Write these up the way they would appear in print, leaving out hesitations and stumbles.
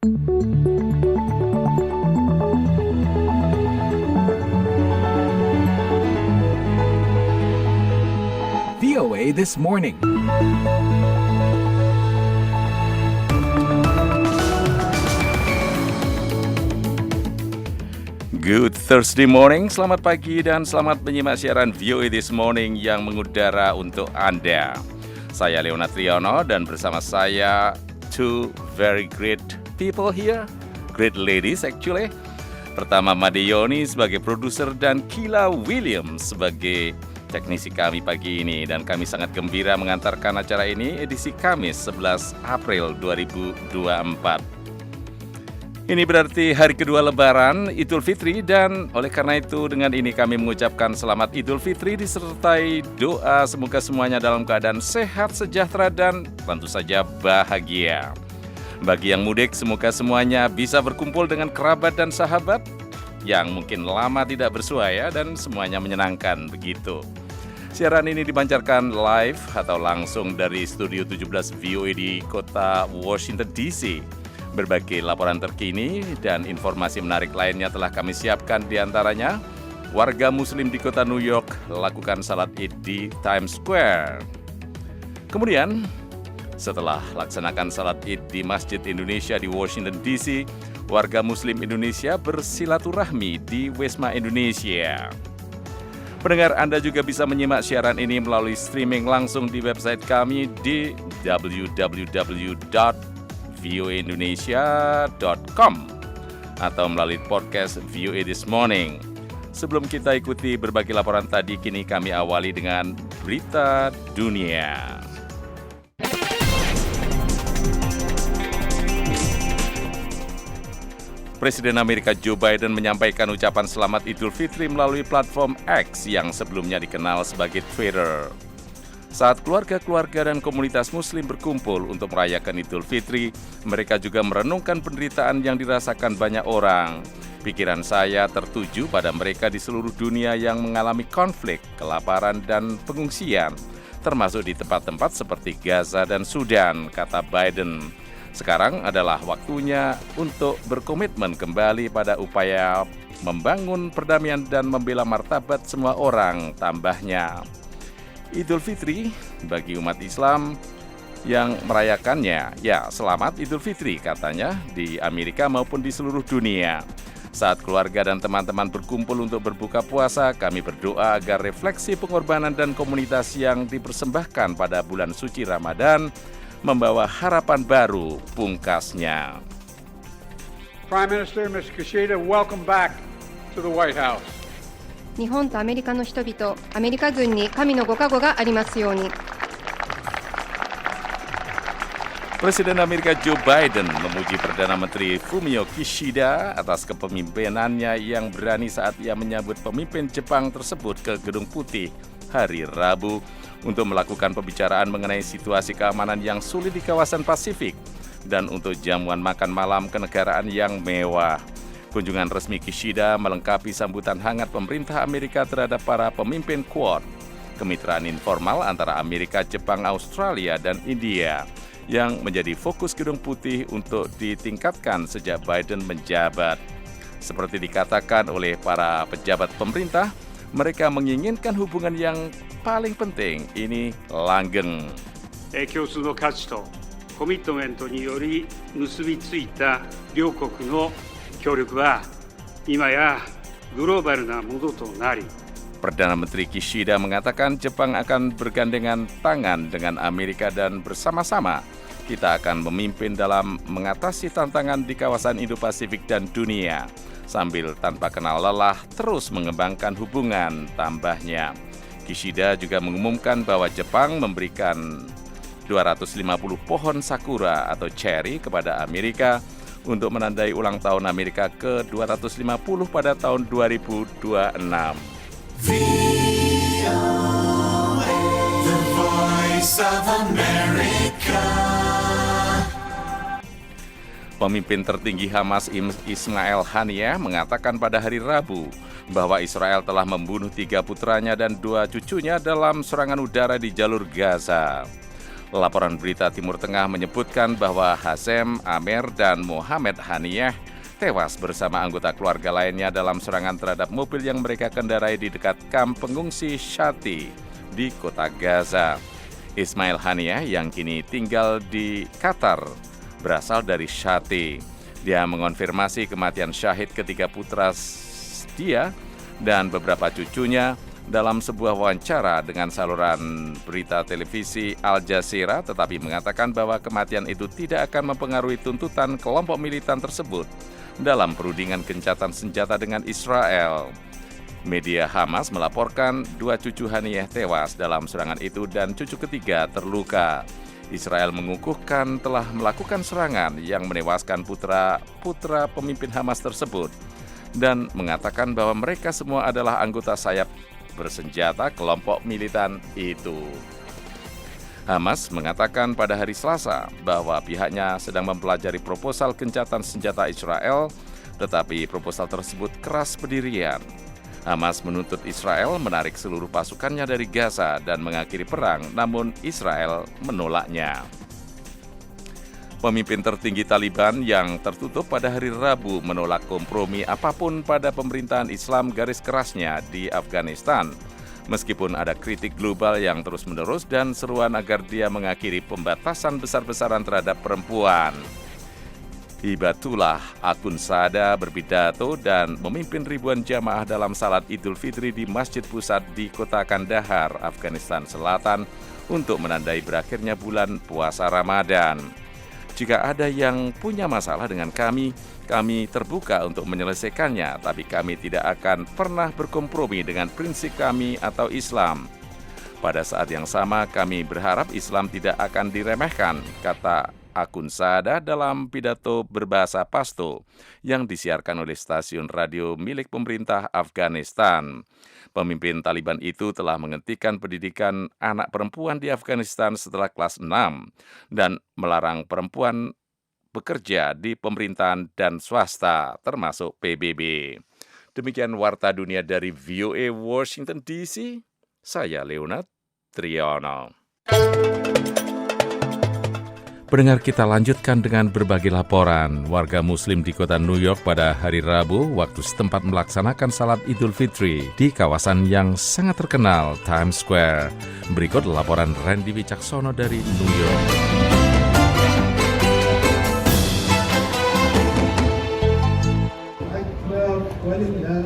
VOA This Morning. Good Thursday morning, selamat pagi dan selamat menyimak siaran VOA This Morning yang mengudara untuk Anda. Saya Leonard Triono dan bersama saya two very great people here, great ladies actually. Pertama Made Yoni sebagai produser dan Kila Williams sebagai teknisi kami pagi ini. Dan kami sangat gembira mengantarkan acara ini edisi Kamis 11 April 2024. Ini berarti hari kedua Lebaran, Idul Fitri, dan oleh karena itu dengan ini kami mengucapkan selamat Idul Fitri disertai doa semoga semuanya dalam keadaan sehat, sejahtera, dan tentu saja bahagia. Bagi yang mudik, semoga semuanya bisa berkumpul dengan kerabat dan sahabat yang mungkin lama tidak bersua ya, dan semuanya menyenangkan begitu. Siaran ini dipancarkan live atau langsung dari Studio 17 VOA di kota Washington DC. Berbagai laporan terkini dan informasi menarik lainnya telah kami siapkan, di antaranya warga muslim di kota New York lakukan salat Id di Times Square. Kemudian, setelah laksanakan salat Id di Masjid Indonesia di Washington DC, warga muslim Indonesia bersilaturahmi di Wisma Indonesia. Pendengar, Anda juga bisa menyimak siaran ini melalui streaming langsung di website kami di www.voaindonesia.com atau melalui podcast VOA This Morning. Sebelum kita ikuti berbagai laporan tadi, kini kami awali dengan berita dunia. Presiden Amerika Joe Biden menyampaikan ucapan selamat Idul Fitri melalui platform X yang sebelumnya dikenal sebagai Twitter. Saat keluarga-keluarga dan komunitas muslim berkumpul untuk merayakan Idul Fitri, mereka juga merenungkan penderitaan yang dirasakan banyak orang. Pikiran saya tertuju pada mereka di seluruh dunia yang mengalami konflik, kelaparan, dan pengungsian, termasuk di tempat-tempat seperti Gaza dan Sudan, kata Biden. Sekarang adalah waktunya untuk berkomitmen kembali pada upaya membangun perdamaian dan membela martabat semua orang, tambahnya. Idul Fitri bagi umat Islam yang merayakannya, ya selamat Idul Fitri katanya di Amerika maupun di seluruh dunia. Saat keluarga dan teman-teman berkumpul untuk berbuka puasa, kami berdoa agar refleksi pengorbanan dan komunitas yang dipersembahkan pada bulan suci Ramadan membawa harapan baru, pungkasnya. Prime Minister Mr. Kishida, welcome back to the White House. 日本とアメリカの人々、アメリカ軍に神のご加護がありますように。 Presiden Amerika Joe Biden memuji Perdana Menteri Fumio Kishida atas kepemimpinannya yang berani saat ia menyambut pemimpin Jepang tersebut ke Gedung Putih hari Rabu untuk melakukan pembicaraan mengenai situasi keamanan yang sulit di kawasan Pasifik dan untuk jamuan makan malam kenegaraan yang mewah. Kunjungan resmi Kishida melengkapi sambutan hangat pemerintah Amerika terhadap para pemimpin Quad, kemitraan informal antara Amerika, Jepang, Australia, dan India, yang menjadi fokus Gedung Putih untuk ditingkatkan sejak Biden menjabat. Seperti dikatakan oleh para pejabat pemerintah, mereka menginginkan hubungan yang paling penting ini langgeng. 共通の価値とコミットメントにより結びついた両国の協力は今やグローバルなものとなり Perdana Menteri Kishida mengatakan Jepang akan bergandengan tangan dengan Amerika dan bersama-sama kita akan memimpin dalam mengatasi tantangan di kawasan Indo-Pasifik dan dunia sambil tanpa kenal lelah terus mengembangkan hubungan, tambahnya. Kishida juga mengumumkan bahwa Jepang memberikan 250 pohon sakura atau cherry kepada Amerika untuk menandai ulang tahun Amerika ke-250 pada tahun 2026. The Voice of America. Pemimpin tertinggi Hamas Ismail Haniyeh mengatakan pada hari Rabu bahwa Israel telah membunuh 3 putranya dan 2 cucunya dalam serangan udara di jalur Gaza. Laporan berita Timur Tengah menyebutkan bahwa Hazem, Amer, dan Mohamed Haniyeh tewas bersama anggota keluarga lainnya dalam serangan terhadap mobil yang mereka kendarai di dekat kamp pengungsi Shati di kota Gaza. Ismail Haniyeh yang kini tinggal di Qatar berasal dari Shati. Dia mengonfirmasi kematian syahid ketiga putra dia dan beberapa cucunya dalam sebuah wawancara dengan saluran berita televisi Al Jazeera, tetapi mengatakan bahwa kematian itu tidak akan mempengaruhi tuntutan kelompok militan tersebut dalam perundingan gencatan senjata dengan Israel. Media Hamas melaporkan 2 cucu Haniyeh tewas dalam serangan itu dan cucu ketiga terluka. Israel mengukuhkan telah melakukan serangan yang menewaskan putra pemimpin Hamas tersebut dan mengatakan bahwa mereka semua adalah anggota sayap bersenjata kelompok militan itu. Hamas mengatakan pada hari Selasa bahwa pihaknya sedang mempelajari proposal gencatan senjata Israel, tetapi proposal tersebut keras pendirian. Hamas menuntut Israel menarik seluruh pasukannya dari Gaza dan mengakhiri perang, namun Israel menolaknya. Pemimpin tertinggi Taliban yang tertutup pada hari Rabu menolak kompromi apapun pada pemerintahan Islam garis kerasnya di Afghanistan, meskipun ada kritik global yang terus-menerus dan seruan agar dia mengakhiri pembatasan besar-besaran terhadap perempuan. Hibatullah Akhundzada berpidato dan memimpin ribuan jamaah dalam salat Idul Fitri di Masjid Pusat di kota Kandahar, Afghanistan Selatan untuk menandai berakhirnya bulan puasa Ramadan. Jika ada yang punya masalah dengan kami terbuka untuk menyelesaikannya, tapi kami tidak akan pernah berkompromi dengan prinsip kami atau Islam. Pada saat yang sama, kami berharap Islam tidak akan diremehkan, kata Akhundzada dalam pidato berbahasa Pashto yang disiarkan oleh stasiun radio milik pemerintah Afghanistan. Pemimpin Taliban itu telah menghentikan pendidikan anak perempuan di Afghanistan setelah kelas 6 dan melarang perempuan bekerja di pemerintahan dan swasta, termasuk PBB. Demikian Warta Dunia dari VOA Washington DC. Saya Leonard Triono. Pendengar, kita lanjutkan dengan berbagai laporan. Warga Muslim di kota New York pada hari Rabu waktu setempat melaksanakan salat Idul Fitri di kawasan yang sangat terkenal, Times Square. Berikut laporan Randy Wicaksono dari New York.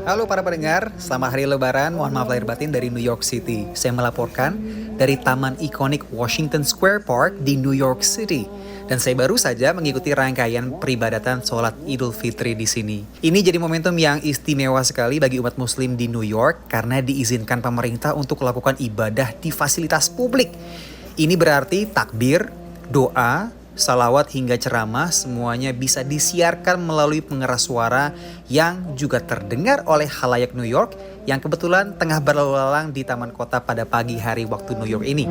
Halo para pendengar, selamat hari Lebaran, mohon maaf lahir batin dari New York City. Saya melaporkan dari Taman Ikonik Washington Square Park di New York City. Dan saya baru saja mengikuti rangkaian peribadatan sholat Idul Fitri di sini. Ini jadi momentum yang istimewa sekali bagi umat muslim di New York karena diizinkan pemerintah untuk melakukan ibadah di fasilitas publik. Ini berarti takbir, doa, salawat hingga ceramah semuanya bisa disiarkan melalui pengeras suara yang juga terdengar oleh khalayak New York yang kebetulan tengah berlalu lalang di taman kota pada pagi hari waktu New York ini.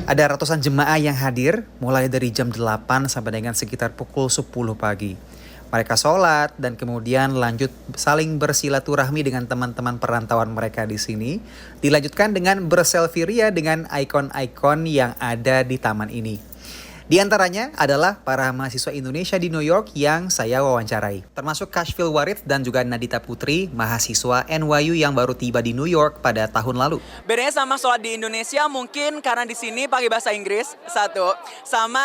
Ada ratusan jemaah yang hadir mulai dari jam 8 sampai dengan sekitar pukul 10 pagi. Mereka sholat dan kemudian lanjut saling bersilaturahmi dengan teman-teman perantauan mereka di sini. Dilanjutkan dengan berselfie ria dengan ikon-ikon yang ada di taman ini. Di antaranya adalah para mahasiswa Indonesia di New York yang saya wawancarai. Termasuk Kashfil Warid dan juga Nadita Putri, mahasiswa NYU yang baru tiba di New York pada tahun lalu. Bedanya sama sholat di Indonesia mungkin karena di sini pakai bahasa Inggris, satu. Sama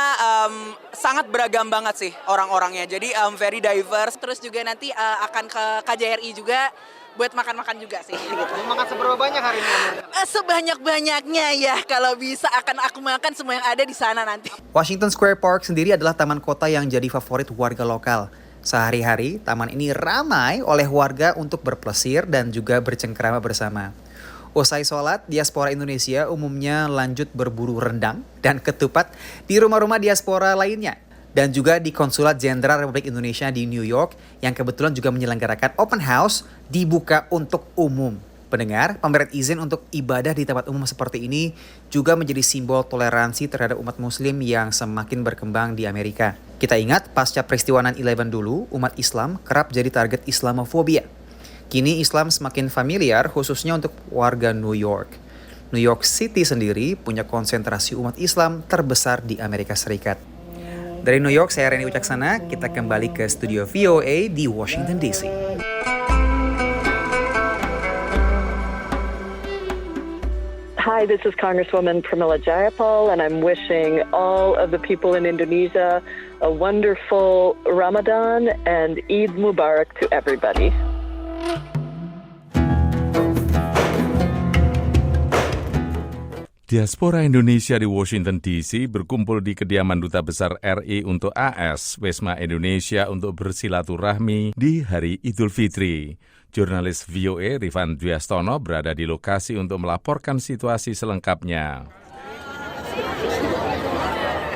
sangat beragam banget sih orang-orangnya, jadi very diverse. Terus juga nanti akan ke KJRI juga buat makan-makan juga sih. Gitu. Mau makan seberapa banyak hari ini? Sebanyak-banyaknya ya, kalau bisa akan aku makan semua yang ada di sana nanti. Washington Square Park sendiri adalah taman kota yang jadi favorit warga lokal. Sehari-hari, taman ini ramai oleh warga untuk berplesir dan juga bercengkrama bersama. Usai sholat, diaspora Indonesia umumnya lanjut berburu rendang dan ketupat di rumah-rumah diaspora lainnya. Dan juga di Konsulat Jenderal Republik Indonesia di New York yang kebetulan juga menyelenggarakan open house dibuka untuk umum. Pendengar, pemberian izin untuk ibadah di tempat umum seperti ini juga menjadi simbol toleransi terhadap umat muslim yang semakin berkembang di Amerika. Kita ingat, pasca peristiwa 9/11 dulu, umat Islam kerap jadi target Islamofobia. Kini Islam semakin familiar khususnya untuk warga New York. New York City sendiri punya konsentrasi umat Islam terbesar di Amerika Serikat. Dari New York, saya Reni Wicaksana, kita kembali ke studio VOA di Washington DC. Hi, this is Congresswoman Pramila Jayapal, and I'm wishing all of the people in Indonesia a wonderful Ramadan and Eid Mubarak to everybody. Diaspora Indonesia di Washington DC berkumpul di kediaman Duta Besar RI untuk AS, Wisma Indonesia untuk bersilaturahmi di hari Idul Fitri. Jurnalis VOA Rifan Dwiastono berada di lokasi untuk melaporkan situasi selengkapnya.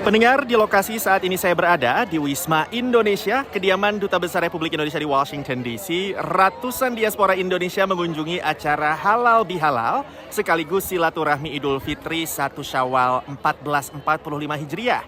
Pendengar, di lokasi saat ini saya berada di Wisma Indonesia, kediaman Duta Besar Republik Indonesia di Washington DC. Ratusan diaspora Indonesia mengunjungi acara Halal Bihalal sekaligus silaturahmi Idul Fitri 1 Syawal 1445 Hijriah.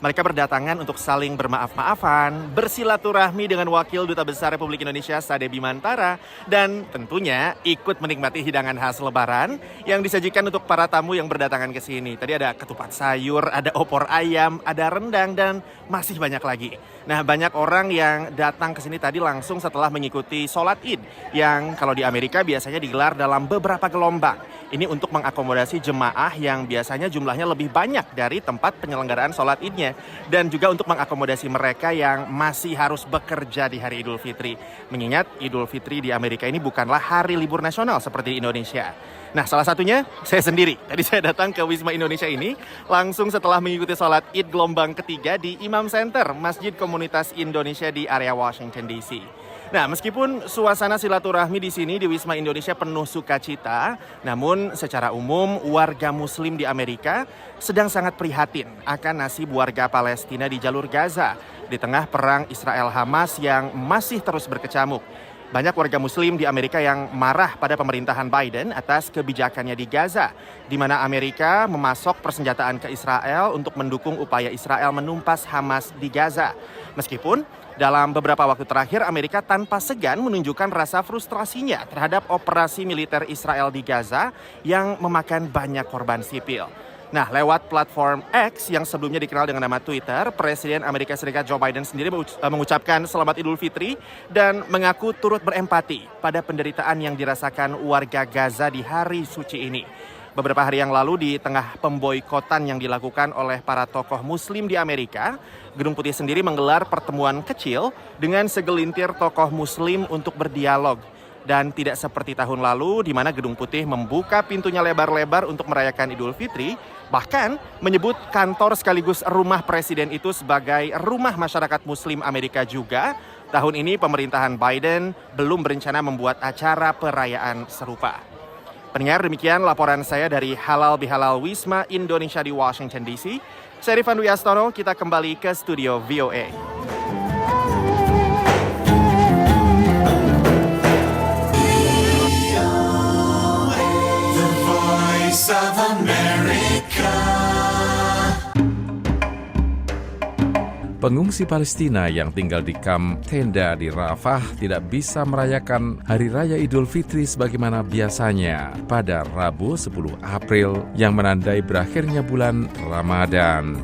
Mereka berdatangan untuk saling bermaaf-maafan, bersilaturahmi dengan Wakil Duta Besar Republik Indonesia Sade Bimantara, dan tentunya ikut menikmati hidangan khas Lebaran yang disajikan untuk para tamu yang berdatangan ke sini. Tadi ada ketupat sayur, ada opor ayam, ada rendang, dan masih banyak lagi. Nah, banyak orang yang datang ke sini tadi langsung setelah mengikuti sholat Id, yang kalau di Amerika biasanya digelar dalam beberapa gelombang. Ini untuk mengakomodasi jemaah yang biasanya jumlahnya lebih banyak dari tempat penyelenggaraan sholat Idnya. Dan juga untuk mengakomodasi mereka yang masih harus bekerja di hari Idul Fitri. Mengingat Idul Fitri di Amerika ini bukanlah hari libur nasional seperti di Indonesia. Nah, salah satunya saya sendiri. Tadi saya datang ke Wisma Indonesia ini langsung setelah mengikuti sholat Id gelombang ketiga di Imam Center, Masjid Komunitas Indonesia di area Washington DC. Nah, meskipun suasana silaturahmi di sini di Wisma Indonesia penuh sukacita, namun secara umum warga Muslim di Amerika sedang sangat prihatin akan nasib warga Palestina di jalur Gaza di tengah perang Israel-Hamas yang masih terus berkecamuk. Banyak warga Muslim di Amerika yang marah pada pemerintahan Biden atas kebijakannya di Gaza, di mana Amerika memasok persenjataan ke Israel untuk mendukung upaya Israel menumpas Hamas di Gaza. Meskipun dalam beberapa waktu terakhir, Amerika tanpa segan menunjukkan rasa frustrasinya terhadap operasi militer Israel di Gaza yang memakan banyak korban sipil. Nah, lewat platform X yang sebelumnya dikenal dengan nama Twitter, Presiden Amerika Serikat Joe Biden sendiri mengucapkan Selamat Idul Fitri dan mengaku turut berempati pada penderitaan yang dirasakan warga Gaza di hari suci ini. Beberapa hari yang lalu di tengah pemboikotan yang dilakukan oleh para tokoh Muslim di Amerika, Gedung Putih sendiri menggelar pertemuan kecil dengan segelintir tokoh Muslim untuk berdialog. Dan tidak seperti tahun lalu di mana Gedung Putih membuka pintunya lebar-lebar untuk merayakan Idul Fitri, bahkan menyebut kantor sekaligus rumah presiden itu sebagai rumah masyarakat Muslim Amerika juga. Tahun ini pemerintahan Biden belum berencana membuat acara perayaan serupa. Pendengar, demikian laporan saya dari Halal Bihalal Wisma Indonesia di Washington DC. Saya Rifan Dwiastono, kita kembali ke studio VOA. The Voice of America. Pengungsi Palestina yang tinggal di kamp tenda di Rafah tidak bisa merayakan Hari Raya Idul Fitri sebagaimana biasanya pada Rabu 10 April yang menandai berakhirnya bulan Ramadan.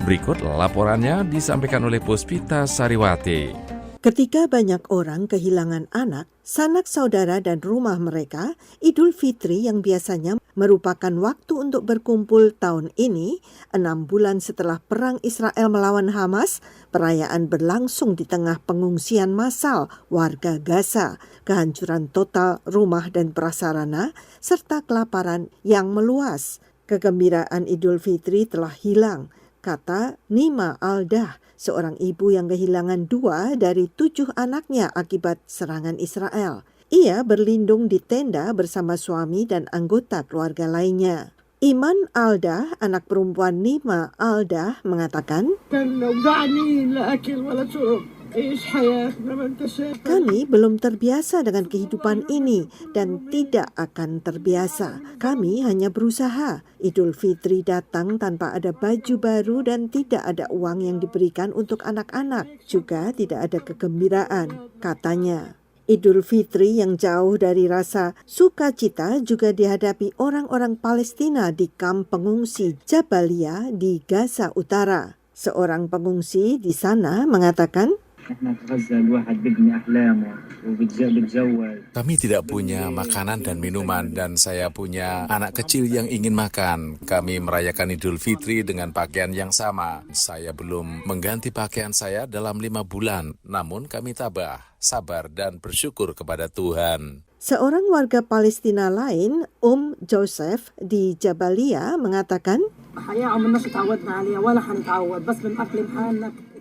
Berikut laporannya disampaikan oleh Puspita Sariwati. Ketika banyak orang kehilangan anak, sanak saudara dan rumah mereka, Idul Fitri yang biasanya merupakan waktu untuk berkumpul tahun ini, 6 bulan setelah perang Israel melawan Hamas, perayaan berlangsung di tengah pengungsian massal warga Gaza, kehancuran total rumah dan prasarana, serta kelaparan yang meluas. Kegembiraan Idul Fitri telah hilang, kata Nima Aldah, seorang ibu yang kehilangan 2 dari 7 anaknya akibat serangan Israel. Ia berlindung di tenda bersama suami dan anggota keluarga lainnya. Iman Aldah, anak perempuan Nima Aldah, mengatakan, kami belum terbiasa dengan kehidupan ini dan tidak akan terbiasa. Kami hanya berusaha. Idul Fitri datang tanpa ada baju baru dan tidak ada uang yang diberikan untuk anak-anak. Juga tidak ada kegembiraan, katanya. Idul Fitri yang jauh dari rasa sukacita juga dihadapi orang-orang Palestina di kamp pengungsi Jabalia di Gaza Utara. Seorang pengungsi di sana mengatakan, kami tidak punya makanan dan minuman dan saya punya anak kecil yang ingin makan. Kami merayakan Idul Fitri dengan pakaian yang sama. Saya belum mengganti pakaian saya dalam 5 bulan, namun kami tabah, sabar dan bersyukur kepada Tuhan. Seorang warga Palestina lain, Joseph di Jabalia mengatakan,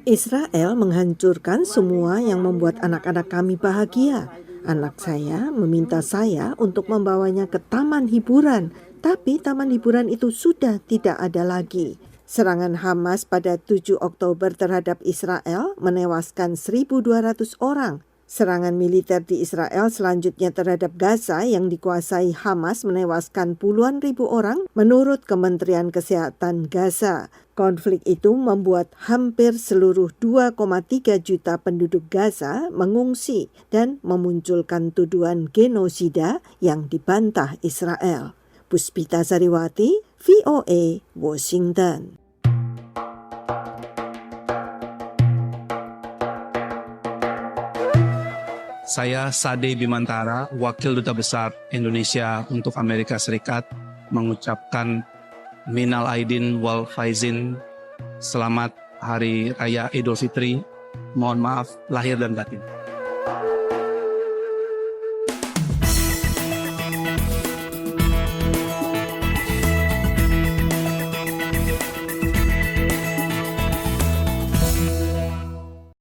Israel menghancurkan semua yang membuat anak-anak kami bahagia. Anak saya meminta saya untuk membawanya ke taman hiburan, tapi taman hiburan itu sudah tidak ada lagi. Serangan Hamas pada 7 Oktober terhadap Israel menewaskan 1.200 orang. Serangan militer di Israel selanjutnya terhadap Gaza yang dikuasai Hamas menewaskan puluhan ribu orang menurut Kementerian Kesehatan Gaza. Konflik itu membuat hampir seluruh 2,3 juta penduduk Gaza mengungsi dan memunculkan tuduhan genosida yang dibantah Israel. Puspita Sariwati, VOA, Washington. Saya Sade Bimantara, Wakil Duta Besar Indonesia untuk Amerika Serikat, mengucapkan Minal Aidin wal Faizin, selamat Hari Raya Idul Fitri. Mohon maaf lahir dan batin.